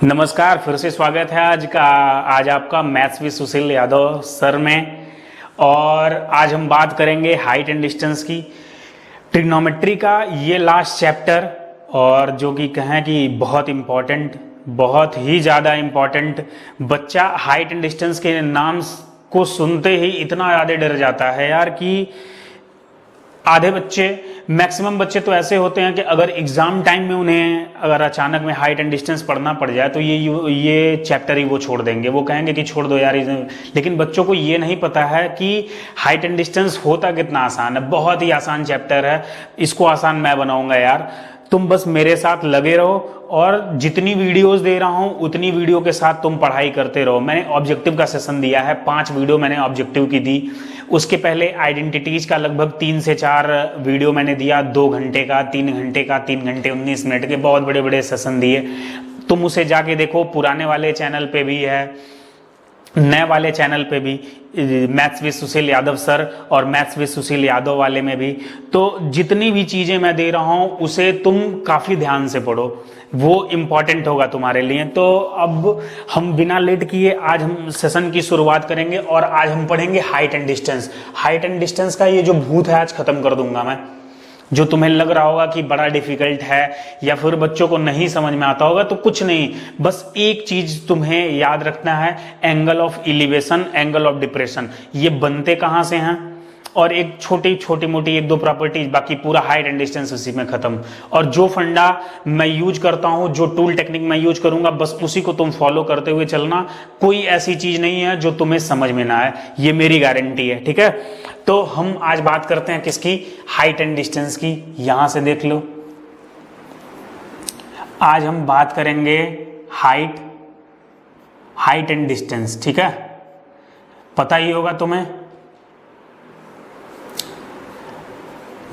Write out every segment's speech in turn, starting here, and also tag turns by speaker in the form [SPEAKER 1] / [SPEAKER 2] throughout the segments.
[SPEAKER 1] नमस्कार, फिर से स्वागत है आज आपका maths with Sushil Yadav sir में। और आज हम बात करेंगे हाइट एंड डिस्टेंस की, ट्रिग्नोमेट्री का ये लास्ट चैप्टर, और जो कि कहें कि बहुत इम्पोर्टेंट, बहुत ही ज़्यादा इम्पोर्टेंट। बच्चा हाइट एंड डिस्टेंस के नाम को सुनते ही इतना ज़्यादा डर जाता है यार कि आधे बच्चे, मैक्सिमम बच्चे तो ऐसे होते हैं कि अगर एग्जाम टाइम में उन्हें अगर अचानक में हाइट एंड डिस्टेंस पढ़ना पड़ जाए तो ये चैप्टर ही वो छोड़ देंगे। वो कहेंगे कि छोड़ दो यार। लेकिन बच्चों को ये नहीं पता है कि हाइट एंड डिस्टेंस होता कितना आसान है। बहुत ही आसान चैप्टर है, इसको आसान मैं बनाऊंगा यार। तुम बस मेरे साथ लगे रहो और जितनी वीडियोस दे रहा हूं उतनी वीडियो के साथ तुम पढ़ाई करते रहो। मैंने ऑब्जेक्टिव का सेशन दिया है, 5 वीडियो मैंने ऑब्जेक्टिव की दी। उसके पहले आइडेंटिटीज का लगभग 3 से 4 वीडियो मैंने दिया, 2 घंटे का, 3 घंटे का, 3 घंटे 19 मिनट के, बहुत बड़े बड़े सेशन दिए। तुम उसे जाके देखो, पुराने वाले चैनल पे भी है, नए वाले चैनल पे भी, maths with Sushil Yadav sir और मैथ्स विद सुशील यादव वाले में भी। तो जितनी भी चीजें मैं दे रहा हूं उसे तुम काफी ध्यान से पढ़ो, वो इंपॉर्टेंट होगा तुम्हारे लिए। तो अब हम बिना लेट किए आज हम सेशन की शुरुआत करेंगे और आज हम पढ़ेंगे height and distance. Height and distance का ये जो भूत है आज खत्म कर दूंगा मैं। जो तुम्हें लग रहा होगा कि बड़ा डिफिकल्ट है या फिर बच्चों को नहीं समझ में आता होगा, तो कुछ नहीं, बस एक चीज तुम्हें याद रखना है, angle of elevation, angle of depression, ये बनते कहां से हैं, और एक छोटी मोटी 1-2 प्रॉपर्टीज, बाकी पूरा हाइट एंड डिस्टेंस उसी में खत्म। और जो फंडा मैं यूज करता हूं, जो टूल टेक्निक मैं यूज करूंगा, बस उसी को तुम फॉलो करते हुए चलना। कोई ऐसी चीज नहीं है जो तुम्हें समझ में ना आए, ये मेरी गारंटी है, ठीक है। तो हम आज बात करते हैं किसकी, हाइट एंड डिस्टेंस की। यहां से देख लो, आज हम बात करेंगे हाइट एंड डिस्टेंस, ठीक है। पता ही होगा तुम्हें,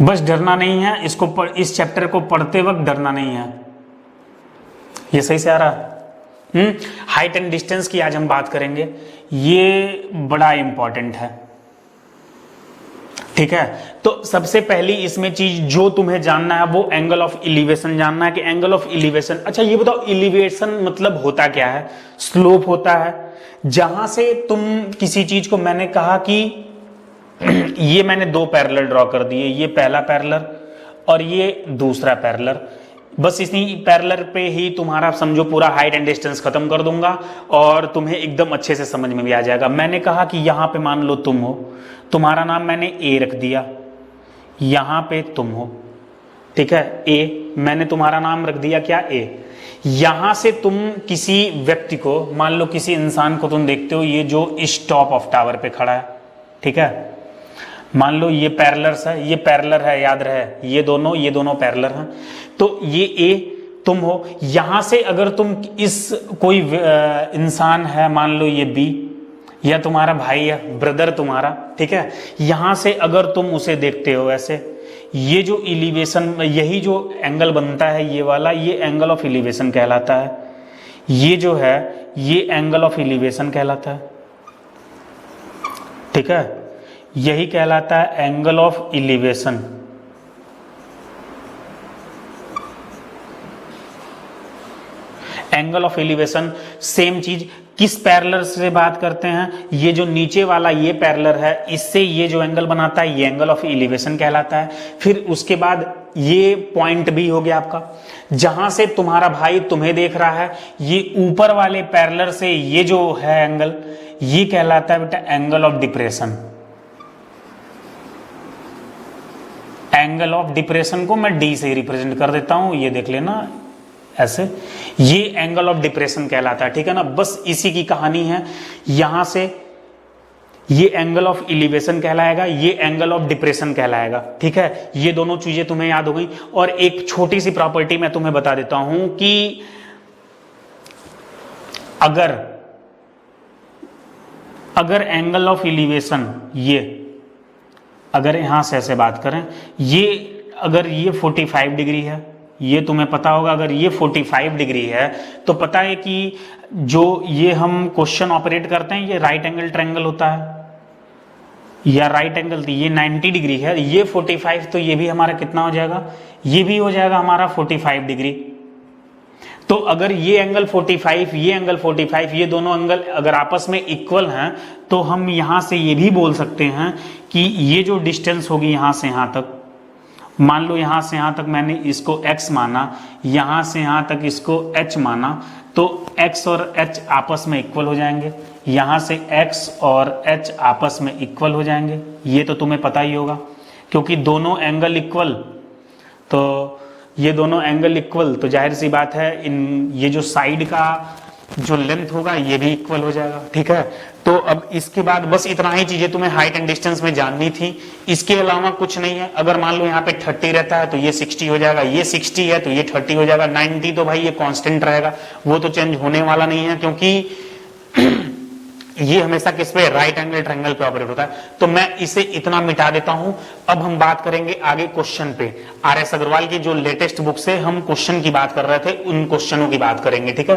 [SPEAKER 1] बस डरना नहीं है इसको इस चैप्टर को पढ़ते वक्त डरना नहीं है। ये सही से आ रहा? हाइट एंड डिस्टेंस की आज हम बात करेंगे, ये बड़ा इंपॉर्टेंट है, ठीक है। तो सबसे पहली इसमें चीज जो तुम्हें जानना है वो एंगल ऑफ इलिवेशन जानना है कि एंगल ऑफ इलिवेशन, अच्छा ये बताओ इलिवेशन मतलब होता क्या है? स्लोप होता है, जहां से तुम किसी चीज को, मैंने कहा कि ये मैंने 2 पैरेलल ड्रॉ कर दिए, ये पहला पैरेलल और ये दूसरा पैरेलल। बस इसी पैरेलल पे ही तुम्हारा समझो पूरा हाइट एंड डिस्टेंस खत्म कर दूंगा और तुम्हें एकदम अच्छे से समझ में भी आ जाएगा। मैंने कहा कि यहां पे मान लो तुम हो, तुम्हारा नाम मैंने ए रख दिया, यहां पे तुम हो, ठीक है, ए, मैंने तुम्हारा नाम रख दिया क्या, ए। यहां से तुम किसी व्यक्ति को, मान लो किसी इंसान को तुम देखते हो, ये जो इस टॉप ऑफ टावर पे खड़ा है, ठीक है, मान लो ये पैरेलल्स है, ये पैरेलल है, याद रहे ये दोनों पैरेलल हैं। तो ये ए तुम हो, यहां से अगर तुम इस कोई इंसान है, मान लो ये बी, या तुम्हारा भाई है, ब्रदर तुम्हारा, ठीक है, यहां से अगर तुम उसे देखते हो ऐसे, ये जो इलिवेशन, यही जो एंगल बनता है ये वाला, ये एंगल ऑफ इलिवेशन कहलाता है। ये जो है ये एंगल ऑफ इलिवेशन कहलाता है, ठीक है, यही कहलाता है angle of elevation. Angle of elevation same चीज, किस पैरेलल से बात करते हैं, ये जो नीचे वाला ये पैरेलल है, इससे ये जो एंगल बनाता है ये एंगल ऑफ एलिवेशन कहलाता है। फिर उसके बाद ये पॉइंट भी हो गया आपका, जहां से तुम्हारा भाई तुम्हें देख रहा है, ये ऊपर वाले पैरेलल से ये जो है एंगल, ये कहलाता है बेटा angle of depression. Angle of depression को मैं डी से ही रिप्रेजेंट कर देता हूं, ये देख लेना ऐसे, ये एंगल ऑफ डिप्रेशन कहलाता है, ठीक है ना। बस इसी की कहानी है, यहां से ये एंगल ऑफ इलिवेशन कहलाएगा, ये एंगल ऑफ डिप्रेशन कहलाएगा, ठीक है। ये दोनों चीजें तुम्हें याद हो गई। और एक छोटी सी प्रॉपर्टी मैं तुम्हें बता देता हूं कि अगर एंगल ऑफ इलिवेशन, ये अगर यहां से ऐसे बात करें, ये अगर ये 45 डिग्री है, ये तुम्हें पता होगा, अगर ये 45 डिग्री है तो पता है कि जो ये हम क्वेश्चन ऑपरेट करते हैं ये राइट एंगल ट्रायंगल होता है, या राइट एंगल, ये 90 डिग्री है, ये 45, तो ये भी हमारा कितना हो जाएगा, ये भी हो जाएगा हमारा 45 डिग्री। तो अगर ये एंगल 45, ये एंगल 45, ये दोनों एंगल अगर आपस में इक्वल हैं तो हम यहां से ये भी बोल सकते हैं कि ये जो डिस्टेंस होगी यहां से यहां तक, मान लो यहां से यहां तक मैंने इसको x माना, यहां से यहां तक इसको h माना, तो x और h आपस में इक्वल हो जाएंगे, यहां से x और h आपस में इक्वल हो जाएंगे। ये तो तुम्हें पता ही होगा क्योंकि दोनों एंगल इक्वल, तो ये दोनों एंगल इक्वल, तो जाहिर सी बात है इन ये जो साइड का जो लेंथ होगा ये भी इक्वल हो जाएगा। ठीक है, तो अब इसके बाद बस इतना ही चीजें तुम्हें हाइट एंड डिस्टेंस में जाननी थी, इसके अलावा कुछ नहीं है। अगर मान लो यहाँ पे 30 रहता है तो ये 60 हो जाएगा, ये 60 है तो ये 30 हो जाएगा, 90 तो भाई ये कांस्टेंट रहेगा, वो तो चेंज होने वाला नहीं है क्योंकि ये हमेशा किस पे, राइट एंगल ट्रायंगल पे ऑपरेट होता है। तो मैं इसे इतना मिटा देता हूं। अब हम बात करेंगे आगे क्वेश्चन पे। आर.एस. अग्रवाल की जो लेटेस्ट बुक से हम क्वेश्चन की बात कर रहे थे उन क्वेश्चनों की बात करेंगे। ठीक है,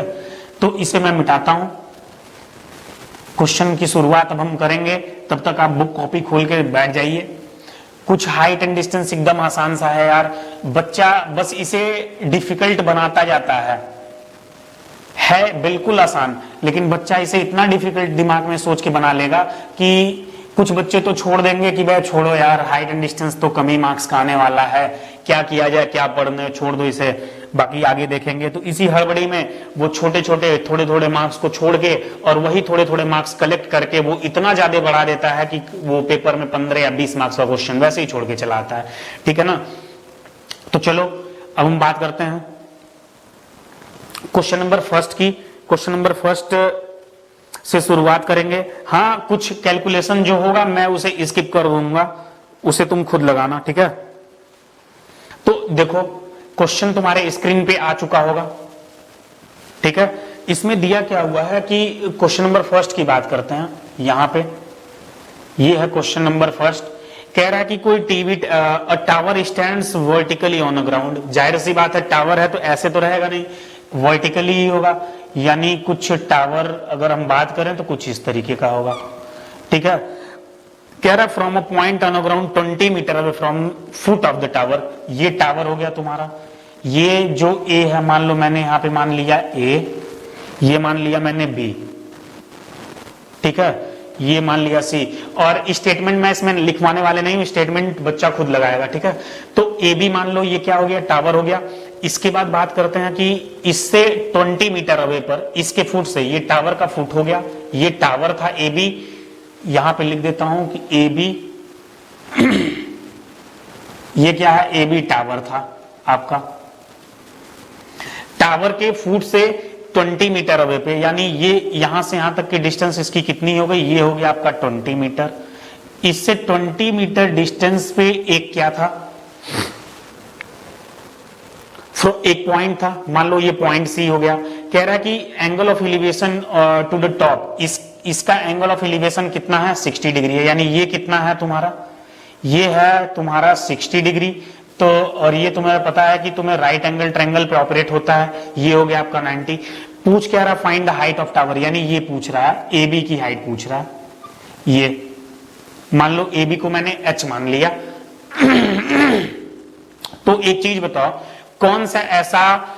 [SPEAKER 1] तो इसे मैं मिटाता हूं, क्वेश्चन की शुरुआत अब हम करेंगे, तब तक आप बुक कॉपी खोल के बैठ जाइए। कुछ हाइट एंड डिस्टेंस एकदम आसान सा है यार, बच्चा बस इसे डिफिकल्ट बनाता जाता है बिल्कुल आसान, लेकिन बच्चा इसे इतना डिफिकल्ट दिमाग में सोच के बना लेगा कि कुछ बच्चे तो छोड़ देंगे कि भाई छोड़ो यार, हाइट एंड डिस्टेंस तो कम ही मार्क्स का आने वाला है, क्या किया जाए, क्या पढ़ने, छोड़ दो इसे, बाकी आगे देखेंगे। तो इसी हड़बड़ी में वो छोटे छोटे थोड़े थोड़े मार्क्स को छोड़ के और वही थोड़े थोड़े मार्क्स कलेक्ट करके वो इतना ज्यादा बढ़ा देता है कि वो पेपर में 15 या 20 मार्क्स का क्वेश्चन वैसे ही छोड़ के चला आता है। ठीक है ना, तो चलो अब हम बात करते हैं क्वेश्चन नंबर फर्स्ट की। क्वेश्चन नंबर फर्स्ट से शुरुआत करेंगे। हाँ, कुछ कैलकुलेशन जो होगा मैं उसे स्किप कर दूंगा, उसे तुम खुद लगाना। ठीक है, तो देखो क्वेश्चन तुम्हारे स्क्रीन पे आ चुका होगा। ठीक है, इसमें दिया क्या हुआ है कि क्वेश्चन नंबर फर्स्ट की बात करते हैं। यहां पे ये है क्वेश्चन नंबर फर्स्ट, कह रहा है कि कोई TV tower stands vertically on the ground. जाहिर सी बात है टावर है तो ऐसे तो रहेगा नहीं, वर्टिकली ही होगा, यानी कुछ टावर अगर हम बात करें तो कुछ इस तरीके का होगा। ठीक है, कह रहा है from a point on ground 20 metre away from foot of the tower. ये टावर हो गया तुम्हारा, ये जो ए है मान लो मैंने यहां पे मान लिया ए, ये मान लिया मैंने बी, ठीक है, ये मान लिया सी, और स्टेटमेंट मैं इसमें लिखवाने वाले नहीं हूं, स्टेटमेंट बच्चा खुद लगाएगा। ठीक है, तो ए बी मान लो ये क्या हो गया, टावर हो गया। इसके बाद बात करते हैं कि इससे 20 मीटर अवे पर इसके फुट से, ये टावर का फुट हो गया, ये टावर था ए बी, यहां पे लिख देता हूं कि ए बी ये क्या है, ए बी टावर था आपका, टावर के फुट से 20 मीटर अवे पे, यानी ये यहां से यहां तक की डिस्टेंस इसकी कितनी हो गई, ये हो गया आपका 20 मीटर। इससे 20 मीटर डिस्टेंस पे एक क्या था, एक पॉइंट था, मान लो ये पॉइंट सी हो गया। कह रहा है कि angle of elevation to the top, इसका एंगल ऑफ एलिवेशन कितना है, 60 डिग्री है, यानी ये कितना है तुम्हारा, ये है तुम्हारा 60 डिग्री। तो और ये तुम्हें पता है कि तुम्हें राइट एंगल ट्रायंगल पे ऑपरेट होता है, ये हो गया आपका 90। पूछ क्या रहा, find the height of tower, यानी ये पूछ रहा है ए बी की हाइट पूछ रहा है। ये मान लो ए बी को मैंने h मान लिया तो एक चीज बताओ, कौन सा ऐसा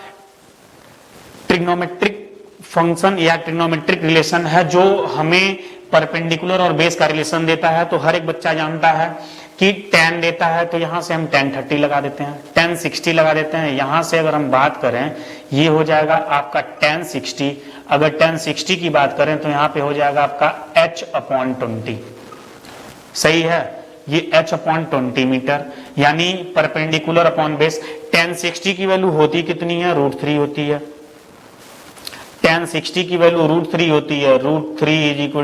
[SPEAKER 1] ट्रिग्नोमेट्रिक फंक्शन या ट्रिग्नोमेट्रिक रिलेशन है जो हमें परपेंडिकुलर और बेस का रिलेशन देता है। तो हर एक बच्चा जानता है कि tan देता है, तो यहां से हम tan 30 लगा देते हैं, tan 60 लगा देते हैं। यहां से अगर हम बात करें ये हो जाएगा आपका tan 60, अगर tan 60 की बात करें तो यहां पे हो जाएगा आपका h/20, सही है, ये h/20 मीटर, यानी परपेंडिकुलर अपॉन बेस। tan 60 की वैल्यू होती कितनी है, √3 होती है, tan 60 की वैल्यू √3 होती है, √3 =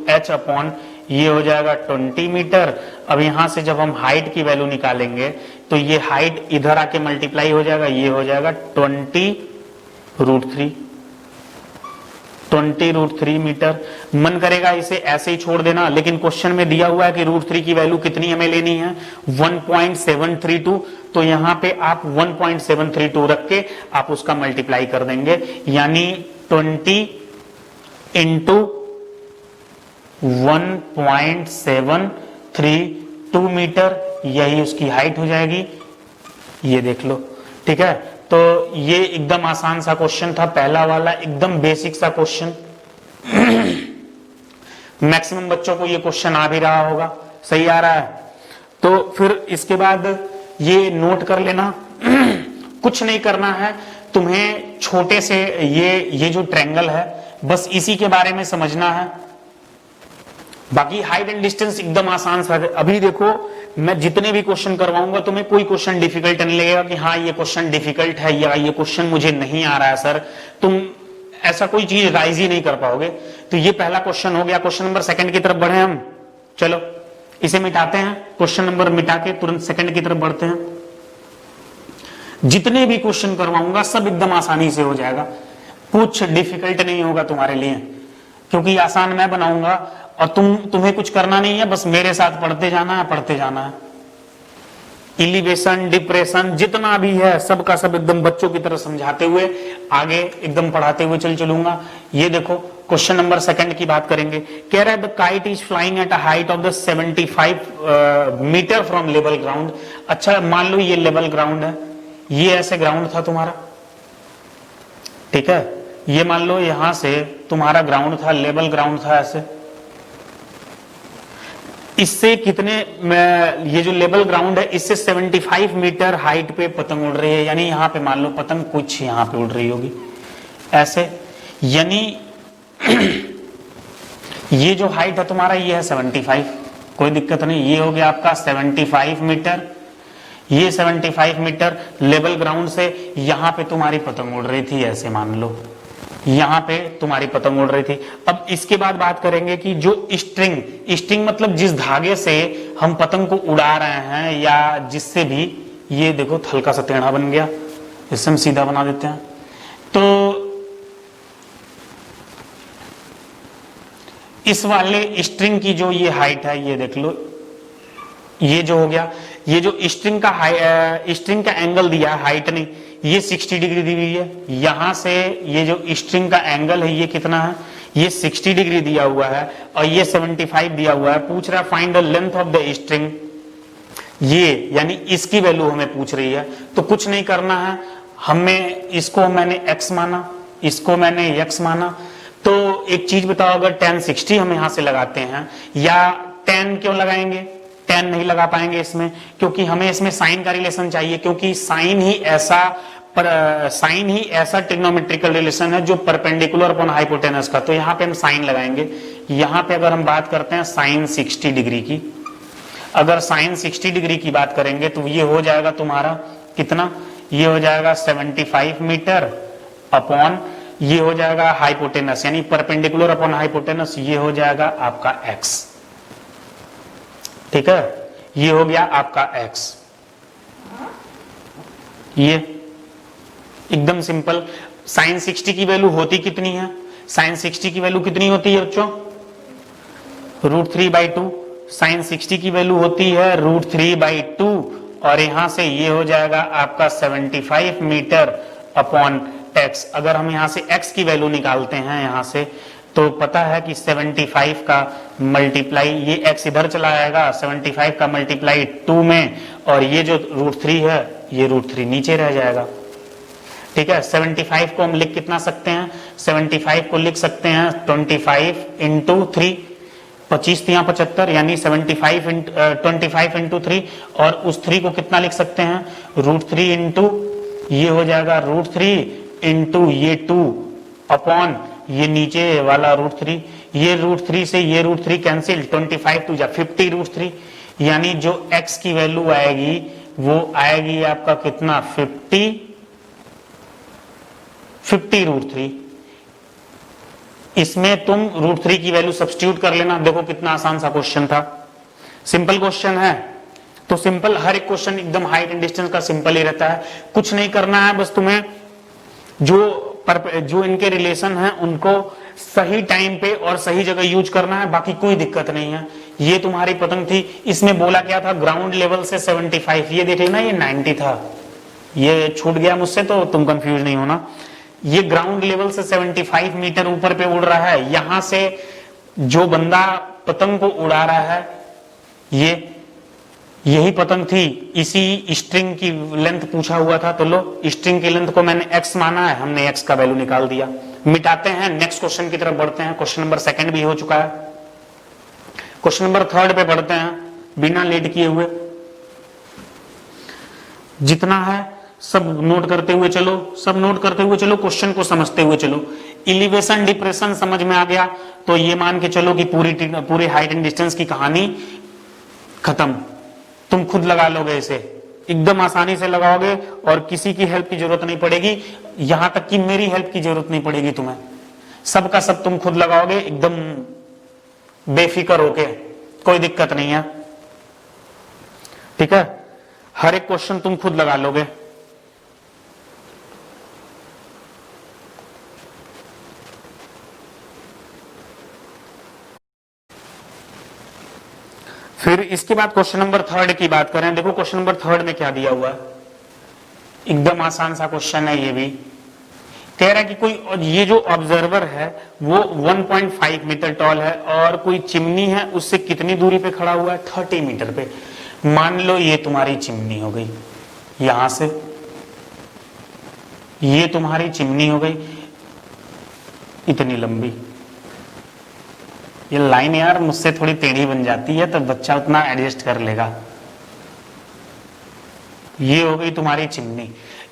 [SPEAKER 1] h/, ये हो जाएगा 20 मीटर। अब यहां से जब हम हाइट की वैल्यू निकालेंगे तो ये हाइट इधर आके मल्टीप्लाई हो जाएगा, ये हो जाएगा 20√3 मीटर। मन करेगा इसे ऐसे ही छोड़ देना, लेकिन क्वेश्चन में दिया हुआ है कि √3 की वैल्यू कितनी हमें लेनी है, 1.732, तो यहां पे आप 1.732 रख के आप उसका मल्टीप्लाई कर देंगे, यानी 20 × 1.732 मीटर, यही उसकी हाइट हो जाएगी, ये देख लो। ठीक है, तो ये एकदम आसान सा क्वेश्चन था, पहला वाला एकदम बेसिक सा क्वेश्चन। मैक्सिमम बच्चों को ये क्वेश्चन आ भी रहा होगा, सही आ रहा है। तो फिर इसके बाद ये नोट कर लेना। कुछ नहीं करना है तुम्हें, छोटे से ये जो ट्रायंगल है बस इसी के बारे में समझना है। बाकी हाइट एंड डिस्टेंस एकदम आसान सा है। अभी देखो मैं जितने भी क्वेश्चन करवाऊंगा तुम्हें कोई क्वेश्चन डिफिकल्ट नहीं लगेगा कि हाँ ये क्वेश्चन डिफिकल्ट है या ये क्वेश्चन मुझे नहीं आ रहा है सर, तुम ऐसा कोई चीज राइज ही नहीं कर पाओगे। तो ये पहला क्वेश्चन हो गया। क्वेश्चन नंबर सेकंड की तरफ बढ़े हम, चलो इसे मिटाते हैं, क्वेश्चन नंबर मिटा के तुरंत सेकंड की तरफ बढ़ते हैं। जितने भी क्वेश्चन करवाऊंगा सब एकदम आसानी से हो जाएगा, कुछ डिफिकल्ट नहीं होगा तुम्हारे लिए, क्योंकि आसान मैं बनाऊंगा और तुम्हें कुछ करना नहीं है, बस मेरे साथ पढ़ते जाना है, पढ़ते जाना है। इलिवेशन, डिप्रेशन जितना भी है सबका सब एकदम बच्चों की तरह समझाते हुए आगे एकदम पढ़ाते हुए चलूंगा। ये देखो क्वेश्चन नंबर सेकंड की बात करेंगे। कह रहा है the kite is flying at a height of the 75 metre from level ground. अच्छा मान लो ये लेवल ग्राउंड है, ये ऐसे ग्राउंड था तुम्हारा, ठीक है, ये मान लो यहां से तुम्हारा ग्राउंड था, लेवल ग्राउंड था ऐसे। इससे कितने, ये जो लेवल ग्राउंड है इससे 75 मीटर हाइट पे पतंग उड़ रही है, यानी यहां पे मान लो पतंग कुछ यहां पे उड़ रही होगी ऐसे, यानी ये जो हाइट है तुम्हारा ये है 75, कोई दिक्कत नहीं, ये हो गया आपका 75 मीटर। ये 75 मीटर लेवल ग्राउंड से यहां पे तुम्हारी पतंग उड़ रही थी ऐसे, मान लो यहां पे तुम्हारी पतंग उड़ रही थी। अब इसके बाद बात करेंगे कि जो स्ट्रिंग मतलब जिस धागे से हम पतंग को उड़ा रहे हैं या जिससे भी, ये देखो हल्का सा टेढ़ा बन गया, इससे हम सीधा बना देते हैं। तो इस वाले स्ट्रिंग की जो ये हाइट है ये देख लो, ये जो हो गया, ये जो स्ट्रिंग का एंगल दिया, हाइट नहीं, ये 60 डिग्री दी हुई है। यहां से ये जो स्ट्रिंग का एंगल है ये कितना है, ये 60 डिग्री दिया हुआ है और ये 75 दिया हुआ है। पूछ रहा है find the length of the string, ये यानी इसकी वैल्यू हमें पूछ रही है। तो कुछ नहीं करना है, हमें इसको मैंने x माना, इसको मैंने x माना। तो एक चीज बताओ, अगर tan 60 हम यहां से लगाते हैं, या tan क्यों लगाएंगे, tan नहीं लगा पाएंगे इसमें, क्योंकि हमें इसमें साइन का रिलेशन चाहिए, क्योंकि साइन ही ऐसा ट्रिग्नोमेट्रिकल रिलेशन है जो परपेंडिकुलर अपॉन हाइपोटेनस का। तो यहाँ पे हम साइन लगाएंगे। यहाँ पे अगर हम बात करते हैं साइन 60 डिग्री की, अगर साइन 60 डिग्री की बात करेंगे तो ये हो जाएगा तुम्हारा कितना, ये हो जाएगा 75 मीटर अपॉन, ये हो जाएगा हाइपोटेनस यानी परपेंडिकुलर अपॉन हाइपोटेनस, ये हो जाएगा आपका x, ठीक है, ये हो गया आपका x। ये एकदम सिंपल। साइन 60 की वैल्यू होती कितनी है, साइन 60 की वैल्यू कितनी होती है बच्चों, √3/2। साइन 60 की वैल्यू होती है √3/2 और यहां से ये हो जाएगा आपका 75 मीटर अपॉन x। अगर हम यहां से x की वैल्यू निकालते हैं यहां से, तो पता है कि 75 का मल्टीप्लाई, ये x इधर चला आएगा, 75 का मल्टीप्लाई 2 में, और ये जो √3 है ये √3 नीचे रह जाएगा, ठीक है। 75 को हम लिख कितना सकते हैं, 75 को लिख सकते हैं 25 × 3, 25 × 75 यानी 25 × 3, और उस 3 को कितना लिख सकते हैं, √3 इंटू, ये हो जाएगा √3 इंटू ये 2 अपॉन ये नीचे वाला √3, ये √3 से ये √3 कैंसिल, 25 टू जा 50 √3, यानी जो x की वैल्यू आएगी वो आएगी आपका कितना, 50 √3। इसमें तुम √3 की वैल्यू सब्स्टिट्यूट कर लेना। देखो कितना आसान सा क्वेश्चन था, सिंपल क्वेश्चन है। तो सिंपल, हर एक क्वेश्चन एकदम हाइट एंड डिस्टेंस का सिंपल ही रहता है, कुछ नहीं करना है, बस तुम्हें जो इनके रिलेशन है उनको सही टाइम पे और सही जगह यूज करना है, बाकी कोई दिक्कत नहीं है। ये तुम्हारी पतंग थी, इसमें बोला क्या था, ग्राउंड लेवल से 75, ये देख लेना ये 90 था, ये छूट गया मुझसे तो तुम कंफ्यूज नहीं होना। ये ग्राउंड लेवल से 75 मीटर ऊपर पे उड़ रहा है, यहां से जो बंदा पतंग को उड़ा रहा है यही पतंग थी, इसी स्ट्रिंग की लेंथ पूछा हुआ था, तो लो स्ट्रिंग की लेंथ को मैंने x माना है, हमने x का वैल्यू निकाल दिया। मिटाते हैं, नेक्स्ट क्वेश्चन की तरफ बढ़ते हैं। क्वेश्चन नंबर सेकंड भी हो चुका है। क्वेश्चन नंबर थर्ड पे बढ़ते हैं, बिना लेट किए हुए। जितना है सब नोट करते हुए चलो, सब नोट करते हुए चलो, क्वेश्चन को समझते हुए चलो। इलिवेशन डिप्रेशन समझ में आ गया तो ये मान के चलो कि पूरी हाइट एंड डिस्टेंस की कहानी खत्म। तुम खुद लगा लोगे इसे, एकदम आसानी से लगाओगे और किसी की हेल्प की जरूरत नहीं पड़ेगी, यहां तक कि मेरी हेल्प की जरूरत नहीं पड़ेगी तुम्हें। सबका सब तुम खुद लगाओगे एकदम बेफिक्र होके, कोई दिक्कत नहीं है, ठीक है। हर एक क्वेश्चन तुम खुद लगा लोगे। फिर इसके बाद क्वेश्चन नंबर थर्ड की बात करें। देखो क्वेश्चन नंबर थर्ड में क्या दिया हुआ है, एकदम आसान सा क्वेश्चन है। ये भी कह रहा है कि कोई ये जो ऑब्जर्वर है वो 1.5 मीटर टॉल है और कोई चिमनी है उससे कितनी दूरी पे खड़ा हुआ है, 30 मीटर पे। मान लो ये तुम्हारी चिमनी हो गई, यहां से ये तुम्हारी चिमनी हो गई इतनी लंबी। ये लाइन यार मुझसे थोड़ी टेढ़ी बन जाती है तो बच्चा उतना एडजस्ट कर लेगा। ये हो गई तुम्हारी चिमनी,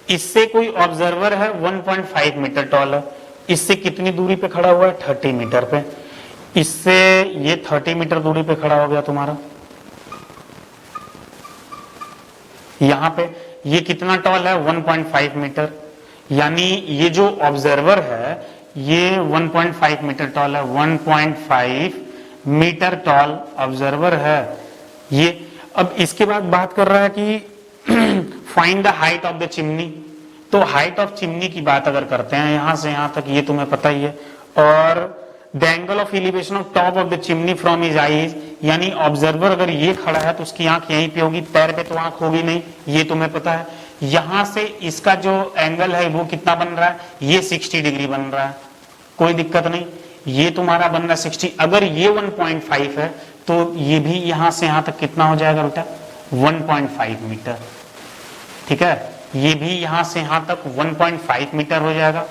[SPEAKER 1] इससे कोई ऑब्जर्वर है 1.5 मीटर टॉल है, इससे कितनी दूरी पे खड़ा हुआ है, 30 मीटर पे। इससे ये 30 मीटर दूरी पे खड़ा हो गया तुम्हारा। यहां पे ये कितना टॉल है, 1.5 मीटर, यानी ये जो ऑब्जर्वर है ये 1.5 मीटर टॉल है, 1.5 मीटर टॉल ऑब्जर्वर है ये। अब इसके बाद बात कर रहा है कि find the height of the chimney. तो हाइट ऑफ चिमनी की बात अगर करते हैं यहां से यहां तक, ये तुम्हें पता ही है। और the angle of elevation of top of the chimney from his eyes, यानी ऑब्जर्वर अगर ये खड़ा है तो उसकी आंख यहीं पे होगी, पैर पे तो आंख होगी नहीं, ये तुम्हें पता है। यहां से इसका जो एंगल है वो कितना बन रहा है, ये 60 डिग्री बन रहा है, कोई दिक्कत नहीं। ये तुम्हारा बन रहा है 60। अगर ये 1.5 है तो ये भी यहां से यहां तक कितना हो जाएगा बेटा, 1.5 मीटर, ठीक है। ये भी यहां से यहां तक 1.5 मीटर हो जाएगा।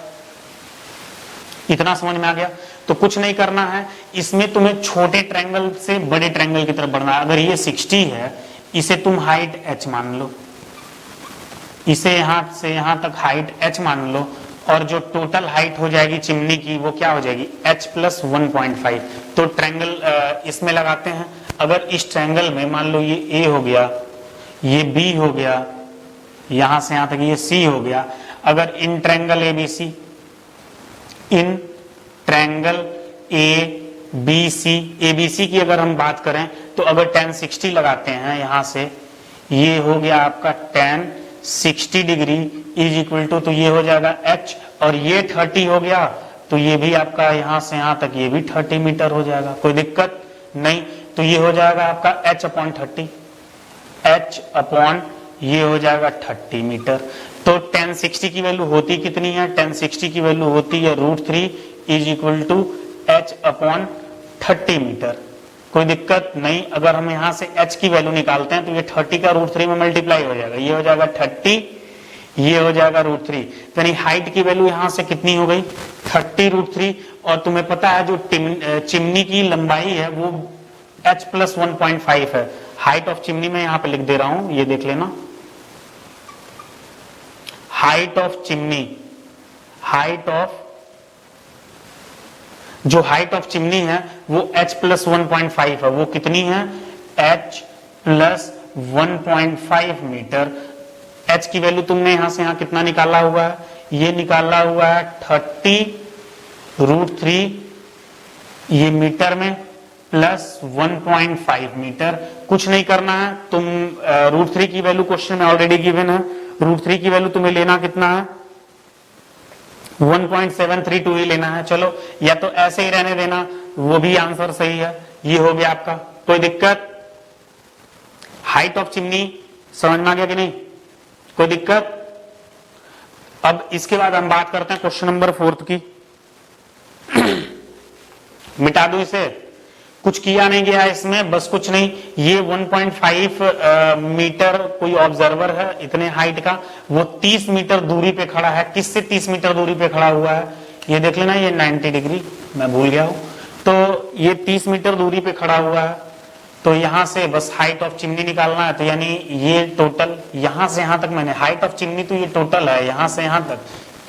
[SPEAKER 1] इतना समझ में आ गया। तो कुछ नहीं करना है, इसमें तुम्हें छोटे ट्रायंगल से बड़े ट्रायंगल की तरफ बढ़ना है। अगर ये 60 है, इसे तुम हाइट h मान लो, इसे यहां से यहां तक हाइट h मान लो, और जो टोटल हाइट हो जाएगी चिमनी की वो क्या हो जाएगी, h प्लस 1.5। तो ट्रायंगल इसमें लगाते हैं। अगर इस ट्रायंगल में मान लो ये A हो गया, ये B हो गया, यहां से यहां तक ये C हो गया। अगर in triangle ABC, in triangle ABC की अगर हम बात करें तो अगर tan 60 लगाते हैं यहां से, ये हो गया आपका tan 60 degree is equal to, तो ये हो जाएगा h, और ये 30 हो गया तो ये भी आपका यहां से यहां तक ये भी 30 मीटर हो जाएगा, कोई दिक्कत नहीं। तो ये हो जाएगा आपका h अपॉन 30, h अपॉन ये हो जाएगा 30 मीटर। तो tan 60 की वैल्यू होती कितनी है, tan 60 की वैल्यू होती है √3 is equal to h upon 30 metre, कोई दिक्कत नहीं। अगर हम यहां से h की वैल्यू निकालते हैं तो ये 30 का √3 में मल्टीप्लाई हो जाएगा, ये हो जाएगा 30, ये हो जाएगा √3। यानी हाइट की वैल्यू यहां से कितनी हो गई, 30 √3। और तुम्हें पता है जो चिमनी की लंबाई है वो h प्लस 1.5 है। हाइट ऑफ चिमनी में यहां पे लिख दे रहा हूं, ये देख लेना। Height of chimney, height of जो हाइट ऑफ चिमनी है वो h प्लस 1.5 है। वो कितनी है, h प्लस 1.5 मीटर। h की वैल्यू तुमने यहां से यहां कितना निकाला हुआ है, ये निकाला हुआ है 30 √3, ये मीटर में, प्लस 1.5 मीटर। कुछ नहीं करना है, तुम √3 की वैल्यू क्वेश्चन में ऑलरेडी गिवन है। √3 की वैल्यू तुम्हें लेना कितना है, 1.732 ही लेना है। चलो या तो ऐसे ही रहने देना, वो भी आंसर सही है। ये हो गया आपका, कोई दिक्कत। हाइट ऑफ चिमनी समझ में आ गया कि नहीं, कोई दिक्कत। अब इसके बाद हम बात करते हैं क्वेश्चन नंबर 4 की। मिटा दूं इसे। कुछ किया नहीं गया इसमें, बस कुछ नहीं, ये 1.5 मीटर कोई ऑब्जर्वर है इतने हाइट का, वो 30 मीटर दूरी पे खड़ा है। किससे 30 मीटर दूरी पे खड़ा हुआ है, ये देख लेना, ये 90 डिग्री, मैं भूल गया हूं। तो ये 30 मीटर दूरी पे खड़ा हुआ है, तो यहां से बस हाइट ऑफ चिमनी निकालना है। तो यानी ये टोटल यहां से यहां तक, मैंने हाइट ऑफ चिमनी तो ये टोटल है यहां से यहां तक,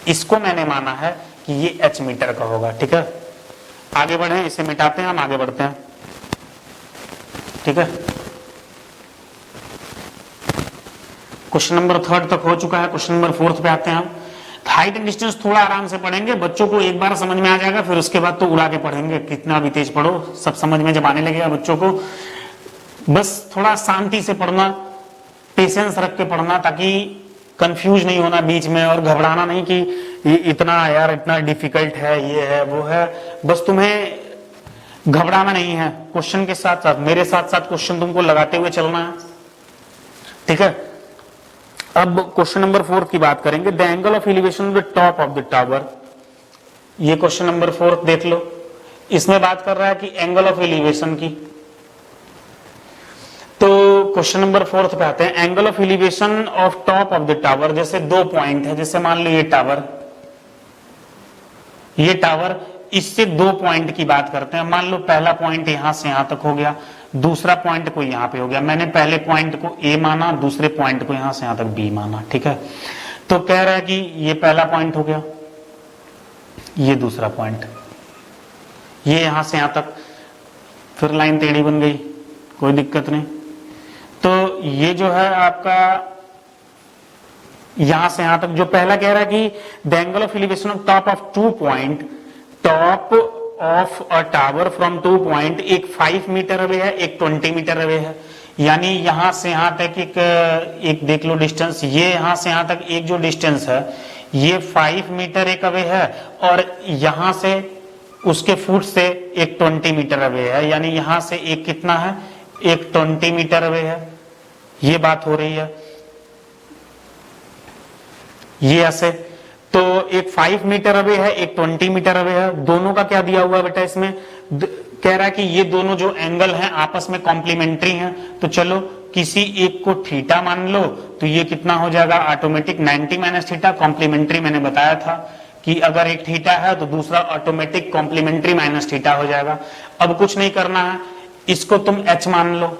[SPEAKER 1] इसको मैंने माना है कि ये h मीटर का होगा। ठीक है, आगे बढ़े, इसे मिटाते हैं, हम आगे बढ़ते हैं। ठीक है, क्वेश्चन नंबर 3 तक हो चुका है, क्वेश्चन नंबर 4 पे आते हैं हम। हाइट एंड डिस्टेंस थोड़ा आराम से पढ़ेंगे, बच्चों को एक बार समझ में आ जाएगा, फिर उसके बाद तो उड़ा के पढ़ेंगे, कितना भी तेज पढ़ो सब समझ में जब आने लगेगा बच्चों को। बस थोड़ा शांति से पढ़ना, पेशेंस रख के पढ़ना, ताकि कंफ्यूज नहीं होना बीच में और घबराना नहीं कि ये इतना यार इतना डिफिकल्ट है, ये है वो है। बस तुम्हें घबराना नहीं है, क्वेश्चन के साथ साथ मेरे साथ साथ क्वेश्चन तुमको लगाते हुए चलना है। ठीक है, अब क्वेश्चन नंबर 4 की बात करेंगे। The angle of elevation of the top of the tower, ये क्वेश्चन नंबर 4 देख लो। इसमें बात कर रहा है कि एंगल ऑफ एलिवेशन की। तो क्वेश्चन नंबर 4 पे आते हैं, angle of elevation of top of the tower. जैसे 2 पॉइंट है, जैसे मान लो ये टावर, इससे 2 पॉइंट की बात करते हैं। मान लो पहला पॉइंट यहां से यहां तक हो गया, दूसरा पॉइंट को यहां पे हो गया। मैंने पहले पॉइंट को ए माना, दूसरे पॉइंट को यहां से यहां तक बी माना। ठीक है, तो कह रहा है कि ये पहला पॉइंट हो गया, ये दूसरा पॉइंट, ये यहां से यहां तक, फिर लाइन टेढ़ी बन गई, कोई दिक्कत नहीं। तो ये जो है आपका यहां से यहां तक, जो पहला कह रहा है कि the angle of elevation of top of 2 point, top of a tower from 2 point, एक 5 मीटर अवे है, एक 20 मीटर अवे है। यानी यहां से यहां तक एक देख लो डिस्टेंस, ये यहां से यहां तक एक जो डिस्टेंस है ये 5 मीटर एक अवे है, और यहां से उसके फुट से एक 20 मीटर अवे है। यानी यहां से एक कितना है, एक 20 मीटर अवे है। ये बात हो रही है, ये ऐसे। तो एक 5 मीटर अवे है, एक 20 मीटर अवे है। दोनों का क्या दिया हुआ बेटा इसमें, कह रहा है कि ये दोनों जो एंगल हैं आपस में कॉम्प्लीमेंट्री हैं। तो चलो किसी एक को थीटा मान लो, तो ये कितना हो जाएगा ऑटोमेटिक 90 माइनस थीटा। कॉम्प्लीमेंट्री मैंने बताया था कि अगर एक थीटा है तो दूसरा ऑटोमेटिक कॉम्प्लीमेंट्री माइनस थीटा हो जाएगा। अब कुछ नहीं करना है, इसको तुम h मान लो।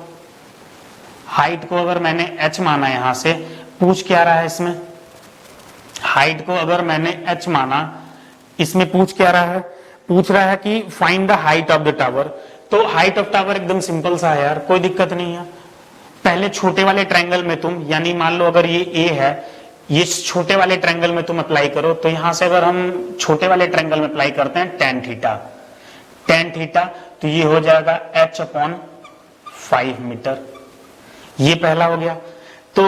[SPEAKER 1] हाइट को अगर मैंने h माना, यहां से पूछ क्या रहा है इसमें, हाइट को अगर मैंने h माना, इसमें पूछ क्या रहा है, पूछ रहा है कि find the height of the tower. तो हाइट ऑफ टावर एकदम सिंपल सा है यार, कोई दिक्कत नहीं है। पहले छोटे वाले ट्रायंगल में तुम, यानी मान लो अगर ये a है, ये छोटे वाले ट्रायंगल में तुम अप्लाई करो। तो यहां से अगर हम छोटे वाले ट्रायंगल में अप्लाई करते हैं tan थीटा, तो ये हो जाएगा h/5 मीटर। ये पहला हो गया। तो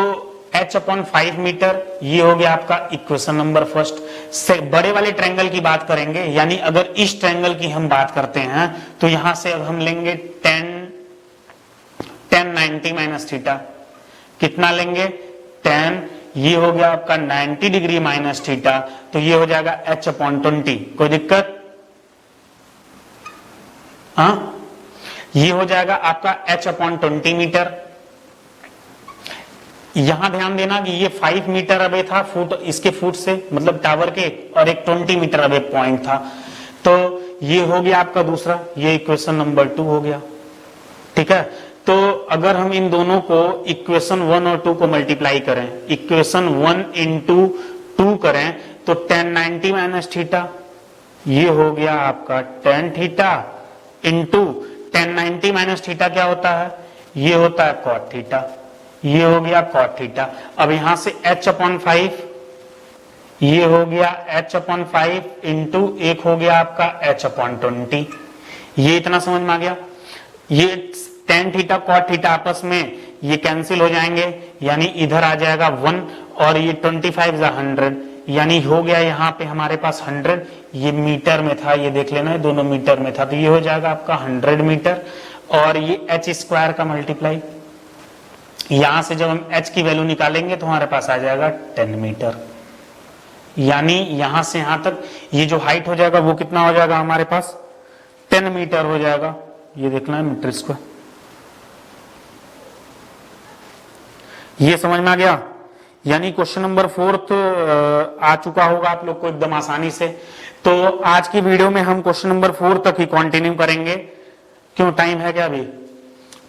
[SPEAKER 1] h/5 मीटर, ये हो गया आपका इक्वेशन नंबर फर्स्ट। से बड़े वाले ट्रायंगल की बात करेंगे, यानी अगर इस ट्रायंगल की हम बात करते हैं तो यहां से अब हम लेंगे tan 90 माइनस थीटा। कितना लेंगे, tan, ये हो गया आपका 90 डिग्री माइनस थीटा, तो ये हो जाएगा h/20। कोई दिक्कत, हाँ, ये हो जाएगा आपका h/20 मीटर। यहां ध्यान देना कि ये 5 मीटर अवे था फुट, इसके फुट से मतलब टावर के, और एक 20 मीटर अवे पॉइंट था। तो ये हो गया आपका दूसरा, ये इक्वेशन नंबर 2 हो गया। ठीक है, तो अगर हम इन दोनों को इक्वेशन 1 और 2 को मल्टीप्लाई करें, इक्वेशन 1 इंटू 2 करें, तो tan 90 माइनस थीटा, ये हो गया आपका tan theta into tan 90 minus theta क्या होता है, ये होता है cot थीटा, ये हो गया cot थीटा। अब यहां से h/5, ये हो गया h/5 इंटू एक हो गया आपका h/20। ये इतना समझ में आ गया। ये tan थीटा cot थीटा आपस में ये कैंसिल हो जाएंगे, यानी इधर आ जाएगा 1 और ये 25 100, यानी हो गया यहाँ पे हमारे पास 100। ये मीटर में था, ये देख लेना, ये दोनों मीटर में था, तो ये हो जाएगा आपका 100 मीटर। और ये h² का मल्टीप्लाई, यहां से जब हम h की वैल्यू निकालेंगे तो हमारे पास आ जाएगा 10 मीटर। यानी यहां से यहां तक ये जो हाइट हो जाएगा वो कितना हो जाएगा हमारे पास, 10 मीटर हो जाएगा। ये देखना है मैट्रिक्स को, ये समझ में आ गया। यानी क्वेश्चन नंबर 4 आ चुका होगा आप लोग को एकदम आसानी से। तो आज की वीडियो में हम क्वेश्चन नंबर 4 तक ही कंटिन्यू करेंगे, क्यों टाइम है क्या अभी।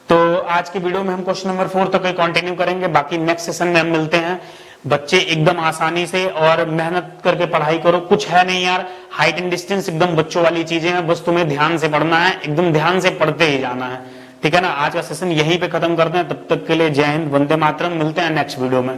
[SPEAKER 1] तो आज की वीडियो में हम क्वेश्चन नंबर 4 तक ही कंटिन्यू करेंगे, बाकी नेक्स्ट सेशन में हम मिलते हैं। बच्चे एकदम आसानी से और मेहनत करके पढ़ाई करो, कुछ है नहीं यार, हाइट एंड डिस्टेंस एकदम बच्चों वाली चीजें हैं, बस तुम्हें ध्यान से पढ़ना है, एकदम ध्यान से पढ़ते ही जाना है, ठीक है ना। आज का सेशन यहीं पे खत्म करते हैं, तब तक के लिए जय हिंद, वंदे मातरम, मिलते हैं नेक्स्ट वीडियो में।